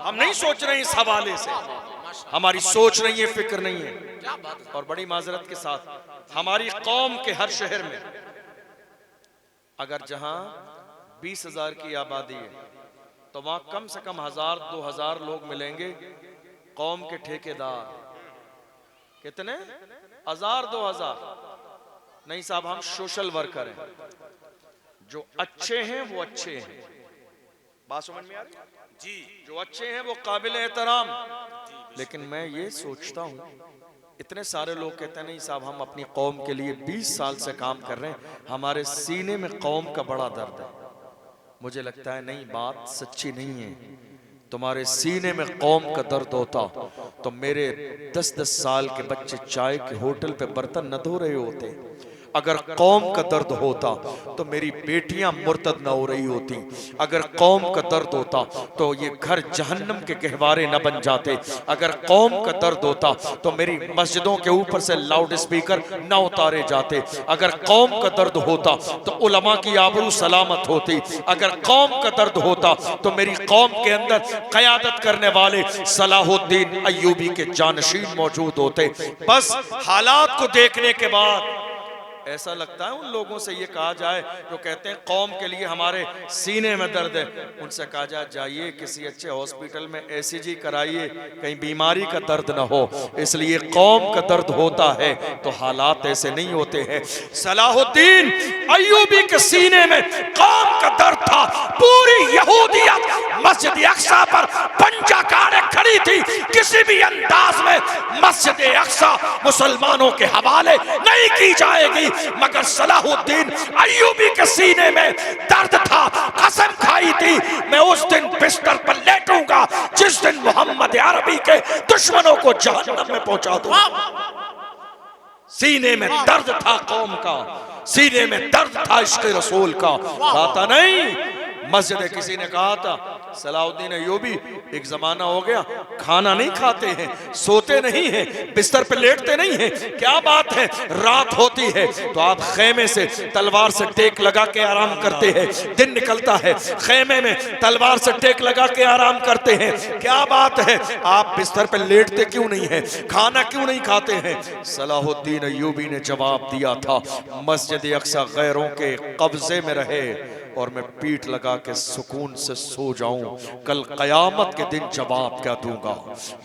हम नहीं सोच रहे इस हवाले से, हमारी सोच नहीं है, फिक्र नहीं है। और बड़ी माजरत के साथ हमारी कौम के हर शहर में अगर जहां 20,000 की आबादी है तो वहां कम से कम 1,000-2,000 लोग मिलेंगे कौम के ठेकेदार। कितने? 1,000-2,000 नहीं साहब, हम सोशल वर्कर हैं। जो अच्छे हैं वो अच्छे हैं, बात समझ में आ रही जी? जो अच्छे हैं वो काबिल एहतराम। लेकिन मैं ये सोचता हूँ, इतने सारे लोग कहते हैं नहीं साहब हम अपनी कौम के लिए 20 साल से काम कर रहे हैं, हमारे सीने में कौम का बड़ा दर्द है। मुझे लगता है नहीं, बात सच्ची नहीं है। तुम्हारे सीने में कौम का दर्द होता तो मेरे 10-10 साल के बच्चे चाय के होटल पे बर्तन न धो रहे होते। अगर कौम का दर्द होता तो मेरी बेटियां मुर्तद न हो रही होती। अगर कौम का दर्द होता तो ये घर जहन्नम के गहवारे न बन जाते। अगर कौम का दर्द होता तो मेरी मस्जिदों के ऊपर से लाउड स्पीकर न उतारे जाते। अगर कौम का दर्द होता तो उलमा की आबरू सलामत होती। अगर कौम का दर्द होता तो मेरी कौम के अंदर क़यादत करने वाले सलाहुद्दीन अय्यूबी के जानशीन मौजूद होते। बस हालात को देखने के बाद ऐसा लगता है उन लोगों से ये कहा जाए जो कहते हैं कौम के लिए हमारे सीने में दर्द है, उनसे कहा जाए जाइए किसी अच्छे हॉस्पिटल में ECG कराइए, कहीं बीमारी का दर्द ना हो। इसलिए कौम का दर्द होता है तो हालात ऐसे नहीं होते हैं। सलाहुद्दीन अय्यूबी के सीने में कौम का दर्द था। पूरी यहूदियत मस्जिद अक्सा पर पंजा गाड़े खड़ी थी। किसी भी अंदाज में मस्जिद अक्सा मुसलमानों के हवाले नहीं की जाएगी, मगर सलाहुद्दीन अय्यूबी के सीने में दर्द था। कसम खाई थी मैं उस दिन बिस्तर पर लेटूंगा जिस दिन मोहम्मद अरबी के दुश्मनों को जहन्नम में पहुंचा दूंगा। सीने में दर्द था कौम का, सीने में दर्द था इश्क़ रसूल का। कहता नहीं, मस्जिद किसी ने कहा था सलाहुद्दीन अय्यूबी एक जमाना हो गया खाना नहीं खाते हैं, सोते नहीं हैं, बिस्तर पे लेटते नहीं हैं। क्या बात है? रात होती है तो आप खेमे से तलवार से टेक लगा के आराम करते हैं। दिन निकलता है खेमे में तलवार से टेक लगा के आराम करते हैं। क्या बात है? आप बिस्तर पे लेटते क्यों नहीं है? खाना क्यों नहीं खाते हैं? सलाहुद्दीन अय्यूबी ने जवाब दिया था मस्जिद अक्सा गैरों के कब्जे में रहे और मैं पीठ लगा के सुकून से सो जाऊं, कल कयामत के दिन जवाब क्या दूंगा।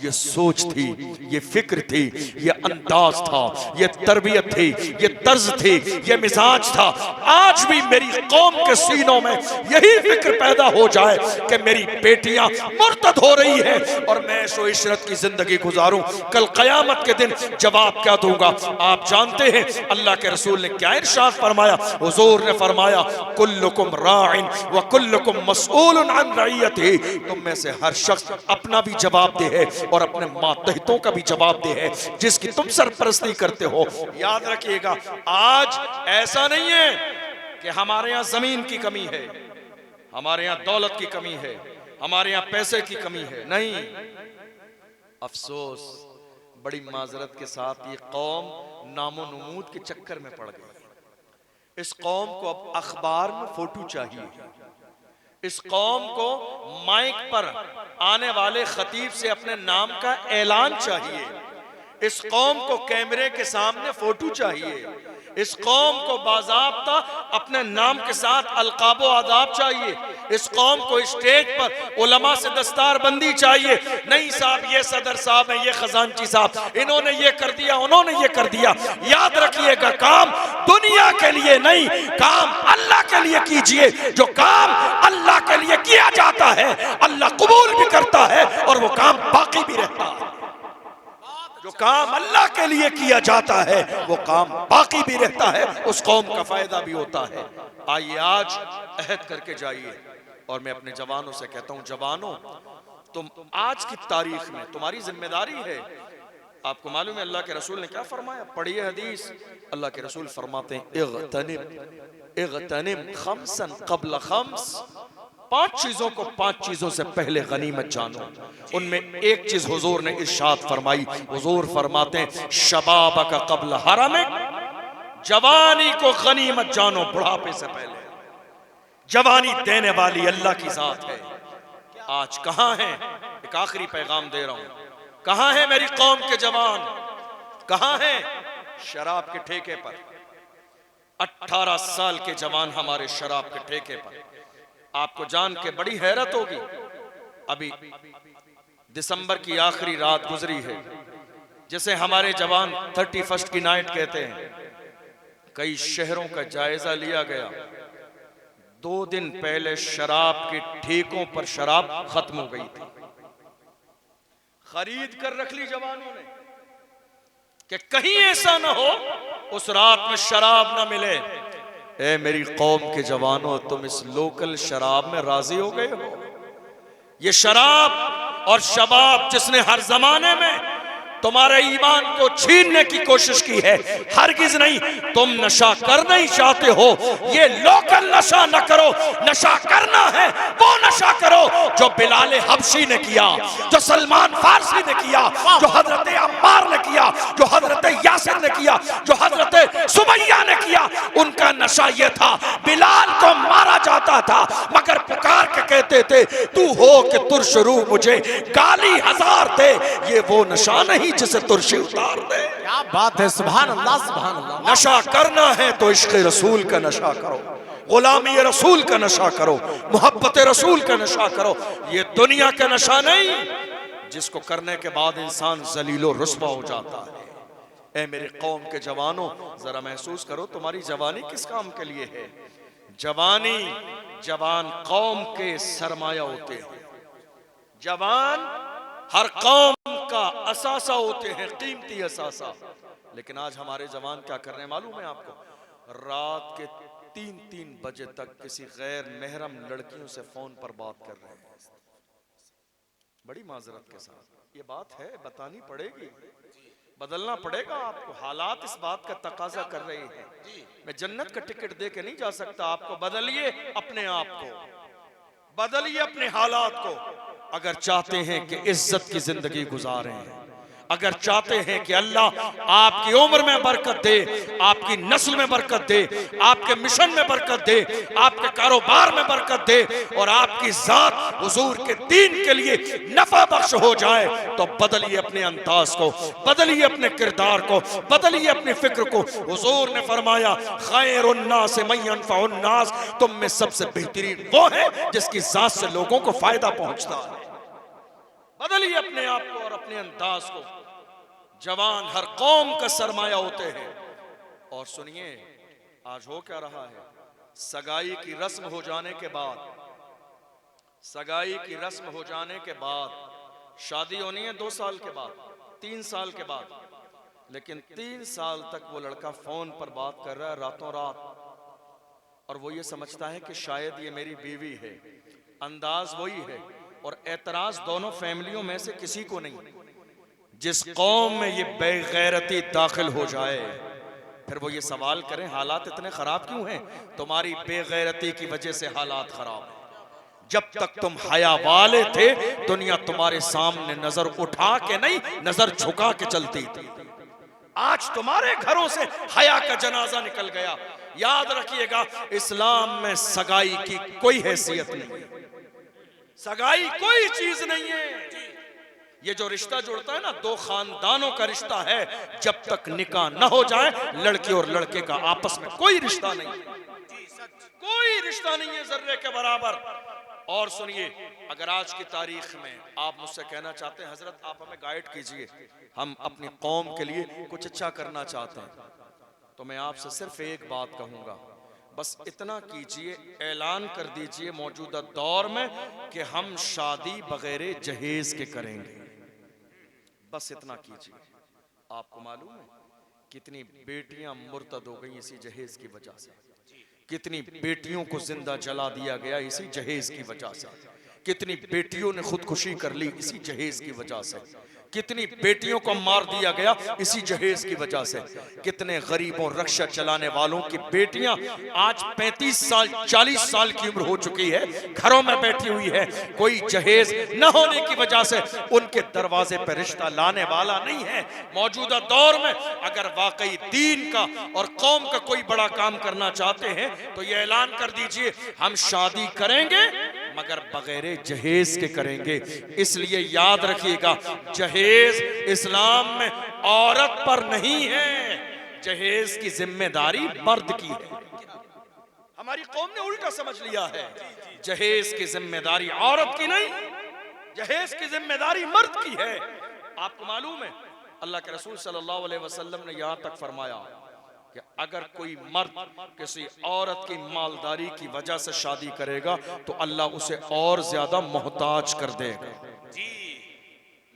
ये सोच थी, ये फिक्र थी, ये अंदाज था, ये तरबियत थी, ये तर्ज थी, ये मिजाज था। आज भी मेरी कौम के सीनों में यही फिक्र पैदा हो जाए कि मेरी बेटियां मुर्तद हो रही हैं और मैं ऐशो इशरत की जिंदगी गुजारूं, कल कयामत के दिन जवाब क्या दूंगा। आप जानते हैं अल्लाह के रसूल ने क्या इरशाद फरमाया? हुजूर ने फरमाया कुल्लुकुम राइन व कुल्लुकुम मसऊलुन अन रइयतिही। तुम में से हर शख्स अपना भी जवाब दे है और अपने मातहतों का भी जवाब दे है जिसकी तुम सरपरस्ती करते हो। याद रखिएगा, आज ऐसा नहीं है कि हमारे यहाँ जमीन की कमी है, हमारे यहाँ दौलत की कमी है, हमारे यहाँ पैसे की कमी है। नहीं, अफसोस बड़ी माजरत के साथ ये कौम नामो नमूद के चक्कर में पड़ गई। इस कौम को अब अखबार में फोटो चाहिए, इस कौम को माइक पर आने वाले खतीब से अपने नाम का ऐलान चाहिए, इस कौम को कैमरे के सामने फोटो चाहिए, इस कौम को बाज़ाब्ता अपने नाम के साथ अलकाबो आदाब चाहिए, इस कौम को स्टेज पर उलमा से दस्तार बंदी चाहिए। नहीं साहब ये सदर साहब है, ये खजांची साहब, इन्होंने ये कर दिया, उन्होंने ये कर दिया। याद रखिएगा, काम दुनिया के लिए नहीं, काम अल्लाह के लिए कीजिए। जो काम अल्लाह के लिए किया जाता है अल्लाह कबूल भी करता है और वो काम बाकी भी रहता है। जो काम अल्लाह के लिए किया जाता है वो काम बाकी भी रहता है, उस कौम का फायदा भी होता है। आइए आज अहद करके जाइए। और मैं अपने जवानों से कहता हूं, जवानों तुम आज की तारीख में तुम्हारी जिम्मेदारी है। आपको मालूम है अल्लाह के रसूल ने क्या फरमाया? पढ़िए हदीस। अल्लाह के रसूल फरमाते हैं इग़तनिम खम्सन क़ब्ल खम्स, 5 चीजों को 5 चीजों से पहले गनीमत जानो। उनमें एक चीज हुजूर ने इरशाद फरमाई। हुजूर फरमाते हैं शबाबक क़ब्ल हरमिक, जवानी को गनीमत जानो बुढ़ापे से पहले। जवानी देने वाली अल्लाह की जात है। आज कहां है एक आखिरी पैगाम दे रहा हूं। कहां है मेरी कौम के जवान, कहां है शराब के ठेके पर? 18 साल के जवान हमारे शराब के ठेके पर। आपको जान के बड़ी हैरत होगी, अभी दिसंबर की आखिरी रात गुजरी है, जिसे हमारे जवान 31st की नाइट कहते हैं। कई शहरों का जायजा लिया गया। 2 दिन पहले शराब के ठेकों पर शराब खत्म हो गई थी। खरीद कर रख ली जवानों ने कि कहीं ऐसा ना हो उस रात में शराब ना मिले। ए मेरी कौम के जवानों, तुम इस लोकल शराब में राजी हो गए हो? ये शराब और शबाब जिसने हर जमाने में तुम्हारे ईमान को छीनने की कोशिश की है, हरगिज नहीं। तुम नशा करना ही चाहते हो, ये लोकल नशा न करो। नशा करना है वो नशा करो जो बिलाल हबशी ने किया, जो सलमान फारसी ने किया, जो हजरत अम्मार ने किया, जो हजरत यासिर ने किया, जो हजरत सुमैया ने किया। उनका नशा ये था, बिलाल को मारा जाता था मगर पुकार के कहते थे तू हो कि तुरशरू मुझे गाली 1000 दे। ये वो नशा नहीं जिसे तुर्शी उतार दे। क्या बात है, सुभान अल्लाह सुभान अल्लाह। नशा करना है तो इश्क़ रसूल का नशा करो, गुलामी रसूल का नशा करो, मोहब्बत रसूल का नशा करो। ये दुनिया का नशा नहीं जिसको करने के बाद इंसान जलीलो रुस्वा हो जाता है। ए मेरे कौम के जवानों, जरा महसूस करो तुम्हारी जवानी किस काम के लिए है। जवानी, जवान कौम के सरमाया होते हैं। जवान हर कौम का असासा होते हैं, कीमती असासा। लेकिन आज हमारे जवान क्या कर रहे हैं मालूम है आपको? रात के 3-3 बजे तक किसी गैर महरम लड़कियों से फोन पर बात कर रहे हैं। बड़ी माजरत के साथ ये बात है, बतानी पड़ेगी, बदलना पड़ेगा आपको। हालात इस बात का तकाजा कर रहे हैं। मैं जन्नत का टिकट दे के नहीं जा सकता आपको। बदलिए अपने आप को, बदलिए अपने हालात को। अगर चाहते हैं कि इज्जत की जिंदगी गुजारें, अगर चाहते हैं कि अल्लाह आपकी उम्र में बरकत दे, आपकी नस्ल में बरकत दे, आपके मिशन में बरकत दे, आपके कारोबार में बरकत दे और आपकी जात हुजूर के दीन के लिए नफा बख्श हो जाए, तो बदलिए अपने अंदाज को, बदलिए अपने किरदार को, बदलिए अपनी फिक्र को। हुजूर ने फरमाया खैरुन्नास मन यनफउन्नास, तुम में सबसे बेहतरीन वो है जिसकी जात से लोगों को फायदा पहुंचता है। बदलिए अपने आप को और अपने अंदाज को। जवान हर कौम का सरमाया होते हैं। और सुनिए आज हो क्या रहा है। सगाई की रस्म हो जाने के बाद, सगाई की रस्म हो जाने के बाद शादी होनी है 2 साल के बाद, 3 साल के बाद, लेकिन 3 साल तक वो लड़का फोन पर बात कर रहा है रातों रात, और वो ये समझता है कि शायद ये मेरी बीवी है। अंदाज वही है और एतराज दोनों फैमिलियों में से किसी को नहीं। जिस कौम में ये बेगैरती दाखिल हो जाए, फिर वो ये सवाल करें हालात इतने खराब क्यों हैं? तुम्हारी बेगैरती की वजह से हालात खराब। जब तक तुम हया वाले थे, दुनिया तुम्हारे सामने नजर उठा के नहीं, नजर झुका के चलती थी। आज तुम्हारे घरों से हया का जनाजा निकल गया। याद रखिएगा, इस्लाम में सगाई की कोई हैसियत नहीं, सगाई कोई चीज नहीं है। ये जो रिश्ता जुड़ता है ना, 2 खानदानों का रिश्ता है। जब तक निकाह न हो जाए, लड़के और लड़के का आपस में कोई रिश्ता नहीं, कोई रिश्ता नहीं है जर्रे के बराबर। और सुनिए, अगर आज की तारीख में आप मुझसे कहना चाहते हैं हजरत आप हमें गाइड कीजिए, हम अपनी कौम के लिए कुछ अच्छा करना चाहते हैं, तो मैं आपसे सिर्फ एक बात कहूंगा, बस इतना कीजिए, ऐलान कर दीजिए मौजूदा दौर में कि हम शादी बगैर जहेज के करेंगे। बस इतना कीजिए। आपको मालूम है कितनी बेटियां मुर्तद हो गई इसी जहेज की वजह से, कितनी बेटियों को जिंदा जला दिया गया इसी जहेज की वजह से, कितनी बेटियों ने खुदकुशी कर ली इसी जहेज की वजह से, कितनी बेटियों को मार दिया गया इसी जहेज की वजह से, कितने गरीबों रक्षा चलाने वालों की बेटियां आज 35 साल 40 साल की उम्र हो चुकी है, घरों में बैठी हुई है। कोई जहेज न होने की वजह से उनके दरवाजे पर रिश्ता लाने वाला नहीं है। मौजूदा दौर में अगर वाकई दीन का और कौम का कोई बड़ा काम करना चाहते हैं तो ये ऐलान कर दीजिए, हम शादी करेंगे मगर बगैर जहेज के करेंगे। इसलिए याद रखिएगा, जहेज इस्लाम में औरत पर नहीं है, जहेज की जिम्मेदारी मर्द की है। हमारी कौम ने उल्टा समझ लिया है, जहेज की जिम्मेदारी औरत की नहीं, जहेज की जिम्मेदारी मर्द की है। आपको मालूम है अल्लाह के रसूल सल्लल्लाहु अलैहि वसल्लम ने यहां तक फरमाया कि अगर कोई मर्द किसी औरत की मालदारी की वजह से शादी करेगा तो अल्लाह उसे और ज्यादा मोहताज कर देगा। जी,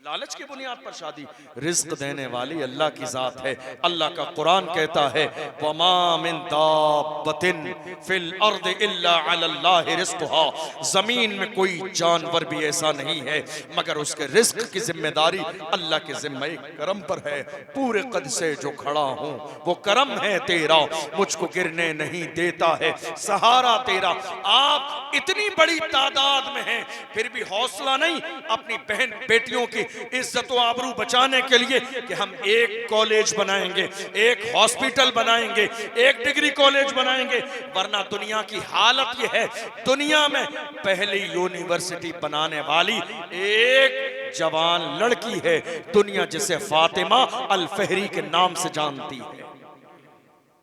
लालच की बुनियाद पर शादी, रिज्क देने वाली अल्लाह की जात है। अल्लाह का कुरान कहता है, वमा मिन दाब्बतिन फिल अर्द इल्ला अलल्लाहि रिज़्क़ुहा, जमीन में कोई जानवर भी ऐसा नहीं है मगर उसके रिज्क की जिम्मेदारी अल्लाह के जिम्मे करम पर है। पूरे कद से जो खड़ा हूँ वो करम है तेरा, मुझको गिरने नहीं देता है सहारा तेरा। आप इतनी बड़ी तादाद में हैं फिर भी हौसला नहीं अपनी बहन बेटियों की इज्जत व आबरू बचाने के लिए कि हम एक कॉलेज बनाएंगे, एक हॉस्पिटल बनाएंगे, एक डिग्री कॉलेज बनाएंगे। वरना दुनिया की हालत यह है, दुनिया में पहली यूनिवर्सिटी बनाने वाली एक जवान लड़की है दुनिया जिसे फातिमा अल फहरी के नाम से जानती है।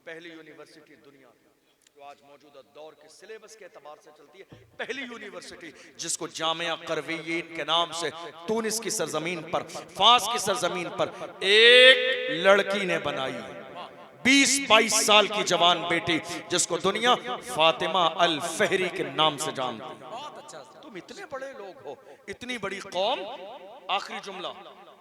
पहली यूनिवर्सिटी दुनिया जो आज मौजूदा दौर के सिलेबस के एतबार से चलती है, पहली यूनिवर्सिटी जिसको जामिया करवीयीन के नाम से तूनिस की सरजमीन पर, फास की सरजमीन पर एक लड़की ने बनाई। 20-22 साल की जवान बेटी जिसको दुनिया फातिमा अल फहरी के नाम से जानती है। तुम इतने बड़े लोग हो, इतनी बड़ी कौम। आखिरी जुमला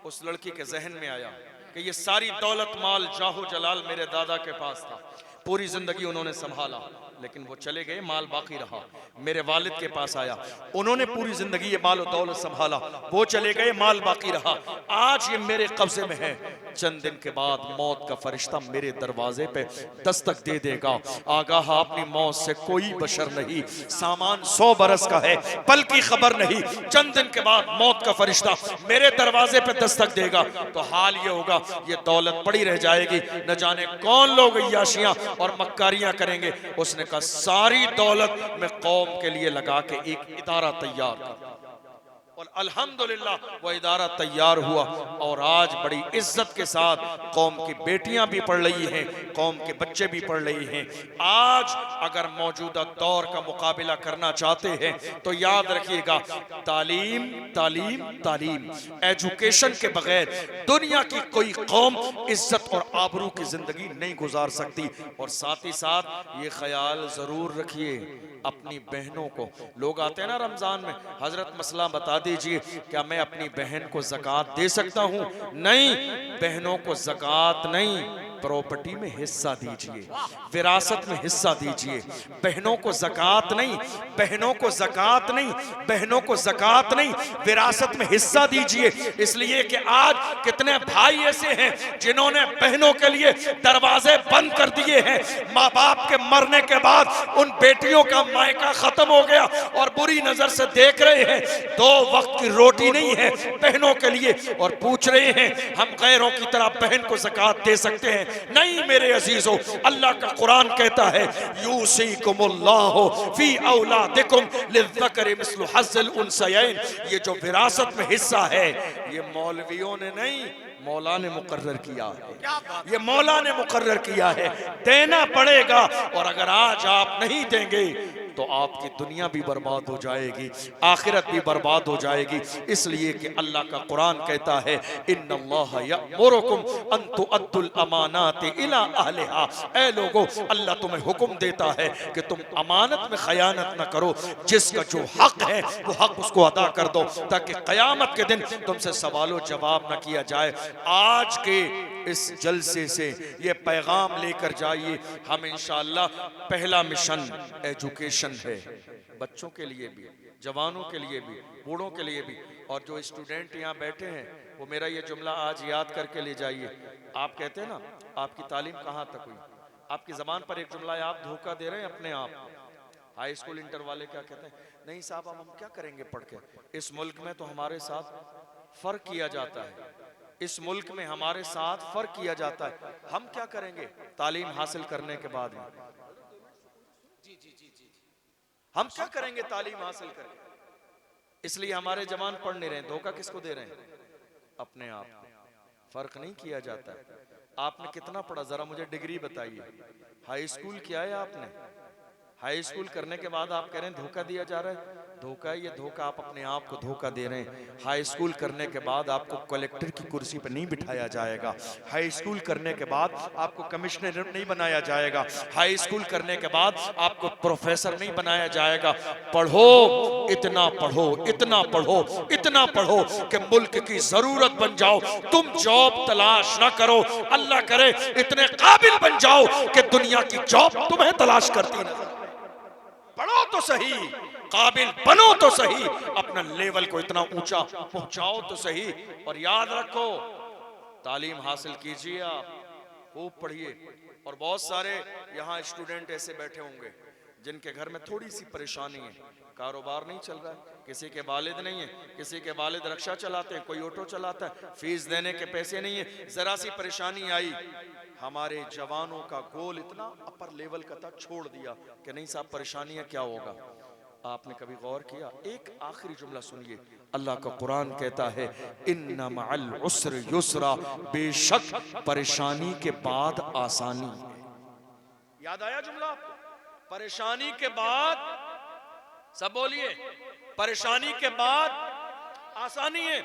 उस लड़की के जहन में आया कि ये सारी दौलत माल जाहो जलाल मेरे दादा के पास था, पूरी जिंदगी उन्होंने संभाला, लेकिन वो चले गए, माल बाकी रहा। मेरे वालिद के पास आया, उन्होंने पूरी जिंदगी ये माल और दौलत संभाला, वो चले गए, माल बाकी रहा। आज ये मेरे कब्जे में है, चंद दिन के बाद मौत का फरिश्ता मेरे दरवाजे पे दस्तक दे देगा। आगाह अपनी मौत से कोई बशर नहीं, सामान 100 बरस का है, पल की खबर नहीं। चंद दिन के बाद मौत का फरिश्ता मेरे दरवाजे पे दस्तक देगा तो हाल ये होगा, ये दौलत पड़ी रह जाएगी, न जाने कौन लोग अय्याशियां और मक्कारियां करेंगे। उसने कहा सारी दौलत मैं कौम के लिए लगा के एक इदारा तैयार कर, और अल्हम्दुलिल्लाह वो इदारा तैयार हुआ और आज बड़ी इज्जत के साथ कौम की बेटियां भी पढ़ रही हैं, कौम के बच्चे भी पढ़ रही हैं। आज अगर मौजूदा दौर का मुकाबला करना चाहते हैं तो याद रखिएगा, तालीम तालीम तालीम, एजुकेशन के बगैर दुनिया की कोई कौम इज्जत और आबरू की जिंदगी नहीं गुजार सकती। और साथ ही साथ ये ख्याल जरूर रखिए अपनी बहनों को, लोग आते हैं ना रमजान में, हजरत मसला बता दीजिए क्या मैं अपनी बहन को ज़कात दे सकता हूं? नहीं, बहनों को ज़कात नहीं, प्रॉपर्टी में हिस्सा दीजिए, विरासत में हिस्सा दीजिए। बहनों को ज़कात नहीं, बहनों को ज़कात नहीं, बहनों को ज़कात नहीं, विरासत में हिस्सा दीजिए। इसलिए कि आज कितने भाई ऐसे हैं जिन्होंने बहनों के लिए दरवाजे बंद कर दिए हैं। माँ बाप के मरने के बाद उन बेटियों का मायका खत्म हो गया और बुरी नजर से देख रहे हैं, 2 वक्त की रोटी नहीं है बहनों के लिए, और पूछ रहे हैं हम गैरों की तरह बहन को ज़कात दे सकते हैं? नहीं मेरे अजीजों, अल्लाह का कुरान कहता है यूसीकुमुल्लाहु फी औलादिकुम लिज़्ज़करि मिस्लु हज़्ज़िल उन्सयैन। ये जो विरासत में हिस्सा है ये मौलवियों ने नहीं, मौला ने मुकर्रर किया है, ये मौला ने मुकर्रर किया है, देना पड़ेगा। और अगर आज आप नहीं देंगे तो आपकी दुनिया भी बर्बाद हो जाएगी, आखिरत भी बर्बाद हो जाएगी। इसलिए कि अल्लाह का कुरान कहता है इन्नल्लाह यअमुरुकुम अन तुअद्दुल अमानाति इला अहलिहा। ऐ लोगो, अल्लाह तुम्हें हुक्म देता है कि तुम अमानत में खयानत न करो, जिसका जो हक है वो हक उसको अदा कर दो, ताकि क़यामत के दिन तुमसे सवालो जवाब न किया जाए। आज के इस जलसे से ये पैगाम लेकर जाइए, हम इंशाअल्लाह, पहला मिशन एजुकेशन है, बच्चों के लिए भी, जवानों के लिए भी, बूढ़ों के लिए भी। और जो स्टूडेंट यहाँ बैठे हैं वो मेरा ये जुमला आज याद करके ले जाइए। आप कहते हैं ना आपकी तालीम कहाँ तक हुई, आपकी जबान पर एक जुमला है, आप धोखा दे रहे हैं अपने आप। हाई स्कूल इंटर वाले क्या कहते हैं, नहीं साहब अब हम क्या करेंगे पढ़ के, इस मुल्क में तो हमारे साथ फर्क किया जाता है, इस मुल्क में हमारे साथ फर्क किया जाता है, हम क्या करेंगे तालीम हासिल करने के बाद में, हम क्या करेंगे तालीम हासिल करके? इसलिए हमारे जवान पढ़ नहीं रहे, धोखा किसको दे रहे हैं? अपने आप को। फर्क नहीं किया जाता है। आपने कितना पढ़ा, जरा मुझे डिग्री बताइए। हाई स्कूल किया है आपने? हाई स्कूल करने के बाद आप कह रहे हैं धोखा दिया जा रहा है। धोखा, ये धोखा आप अपने आप को धोखा दे रहे हैं। हाई स्कूल करने के बाद आपको कलेक्टर की कुर्सी पर नहीं बिठाया जाएगा। हाई स्कूल करने के बाद आपको कमिश्नर नहीं बनाया जाएगा। हाई स्कूल करने के बाद आपको प्रोफेसर नहीं बनाया जाएगा। पढ़ो, इतना पढ़ो, इतना पढ़ो, इतना पढ़ो कि मुल्क की जरूरत बन जाओ। तुम जॉब तलाश ना करो, अल्लाह करे इतने काबिल बन जाओ कि दुनिया की जॉब तुम्हें तलाश करती नजर। पढ़ो तो सही, काबिल बनो तो सही, अपना लेवल को इतना ऊंचा पहुंचाओ तो सही। और याद रखो, तालीम हासिल कीजिए, आप खूब पढ़िए। और बहुत सारे यहाँ स्टूडेंट ऐसे बैठे होंगे जिनके घर में थोड़ी सी परेशानी है, कारोबार नहीं चल रहा है, किसी के वालिद नहीं है, किसी के वालिद रिक्शा चलाते हैं, कोई ऑटो चलाता है, फीस देने के पैसे नहीं है, जरा सी परेशानी आई, हमारे जवानों का गोल इतना अपर लेवल का था, छोड़ दिया कि नहीं साहब परेशानी है, क्या होगा। आपने कभी गौर किया? एक आखिरी जुमला सुनिए, अल्लाह का कुरान कहता है इन्ना मअल उस्र युस्रा, बेशक परेशानी के बाद आसानी है। याद आया जुमला? परेशानी के बाद, सब बोलिए, परेशानी के बाद आसानी है।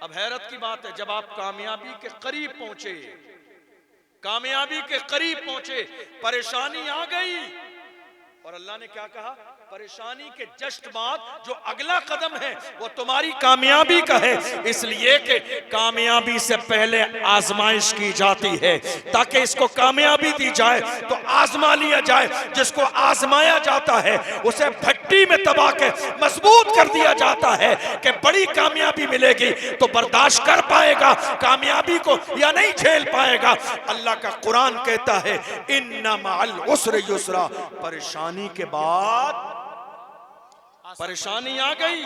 अब हैरत की बात है, जब आप कामयाबी के करीब पहुंचे, कामयाबी के करीब पहुंचे, परेशानी आ गई, और अल्लाह ने क्या कहा? परेशानी के जस्ट बाद जो अगला कदम है वो तुम्हारी कामयाबी का है। इसलिए कि कामयाबी से पहले आजमाइश की जाती है, ताकि इसको कामयाबी दी जाए तो आजमा लिया जाए। जिसको आजमाया जाता है उसे भट्टी में दबा के मजबूत कर दिया जाता है कि बड़ी कामयाबी मिलेगी तो बर्दाश्त कर पाएगा कामयाबी को या नहीं झेल पाएगा। अल्लाह का कुरान कहता है इन्ना मअल उस्र युस्रा, परेशानी के बाद परेशानी आ गई,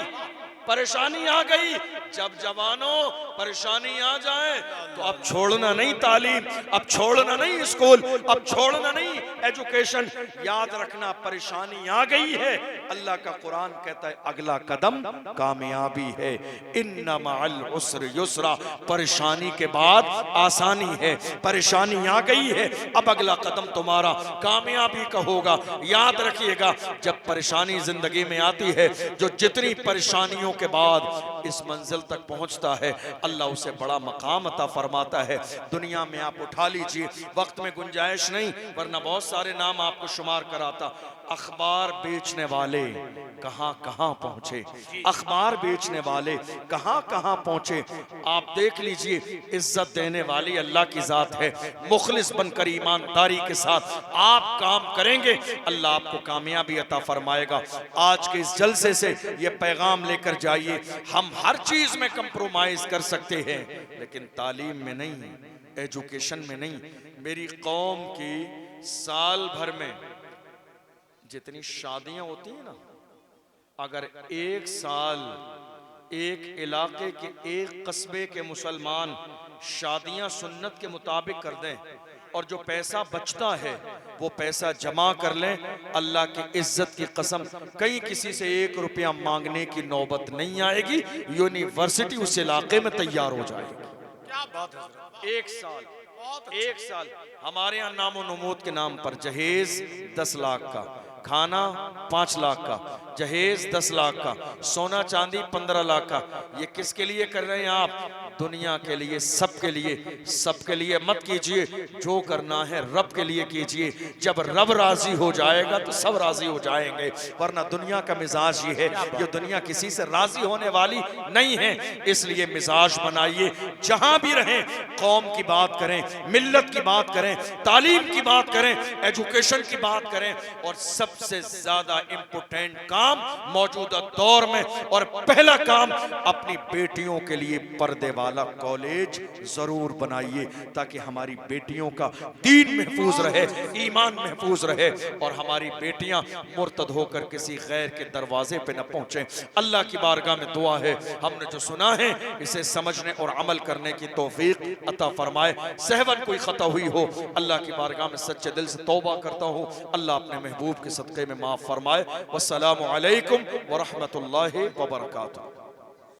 परेशानी आ गई। जब जवानों परेशानी आ जाए तो अब छोड़ना नहीं तालीम, अब छोड़ना नहीं स्कूल, अब छोड़ना नहीं एजुकेशन। याद रखना परेशानी आ गई है, अल्लाह का कुरान कहता है अगला कदम कामयाबी है। इन्ना मअल उस्र युस्रा, परेशानी के बाद आसानी है। परेशानी आ गई है, अब अगला कदम तुम्हारा कामयाबी का होगा। याद रखिएगा, जब परेशानी जिंदगी में आती है, जो जितनी परेशानियों के बाद इस मंजिल तक पहुंचता है, अल्लाह उसे बड़ा मकाम अता फरमाता है। दुनिया में आप उठा लीजिए, वक्त में गुंजाइश नहीं, वरना बहुत सारे नाम आपको शुमार कराता। अखबार बेचने वाले कहां कहां पहुंचे, अखबार बेचने वाले कहां कहां पहुंचे। आप देख लीजिए, इज्जत देने वाली अल्लाह की जात है। मुखलिस बनकर ईमानदारी के साथ आप काम करेंगे, अल्लाह आपको कामयाबी अता फरमाएगा। आज के इस जलसे से ये पैगाम लेकर जाइए, हम हर चीज में कंप्रोमाइज कर सकते हैं, लेकिन तालीम में नहीं, एजुकेशन में नहीं। मेरी कौम की साल भर में जितनी शादियां होती हैं ना, अगर एक साल एक इलाके के एक कस्बे के मुसलमान शादियां सुन्नत के मुताबिक कर दें और जो पैसा बचता है वो पैसा जमा कर लें, अल्लाह की इज्जत की कसम कहीं किसी से 1 रुपया मांगने की नौबत नहीं आएगी। यूनिवर्सिटी उस इलाके में तैयार हो जाएगी। क्या बात है। एक साल हमारे यहाँ नामो नमूद के नाम पर जहेज 10 लाख का, खाना 5 लाख का, जहेज 10 लाख का, सोना चांदी 15 लाख का। ये किसके लिए कर रहे हैं आप? दुनिया के लिए, सबके लिए। सबके लिए मत कीजिए, जो करना है रब के लिए कीजिए। जब रब राजी हो जाएगा तो सब राजी हो जाएंगे, वरना दुनिया का मिजाज ये है, ये दुनिया किसी से राजी होने वाली नहीं है। इसलिए मिजाज बनाइए, जहां भी रहें कौम की बात करें, मिल्लत की बात करें, तालीम की बात करें, एजुकेशन की बात करें। और सबसे ज्यादा इंपोर्टेंट काम मौजूदा दौर में, और पहला काम, अपनी बेटियों के लिए पर्दे वाला कॉलेज जरूर बनाइए, ताकि हमारी बेटियों का दीन महफूज रहे, ईमान महफूज रहे, और हमारी बेटियां मुर्तद होकर किसी गैर के दरवाजे पे न पहुंचे। अल्लाह की बारगाह में दुआ है, हमने जो सुना है इसे समझने और अमल करने की तौफीक अता फरमाए। सहवन कोई खता हुई हो, अल्लाह की बारगाह में सच्चे दिल से तौबा करता हूँ। अल्लाह अपने महबूब के सदक़े में माफ़ फरमाए। वस्सलामु अलैकुम व रहमतुल्लाहि व बरकातुहू।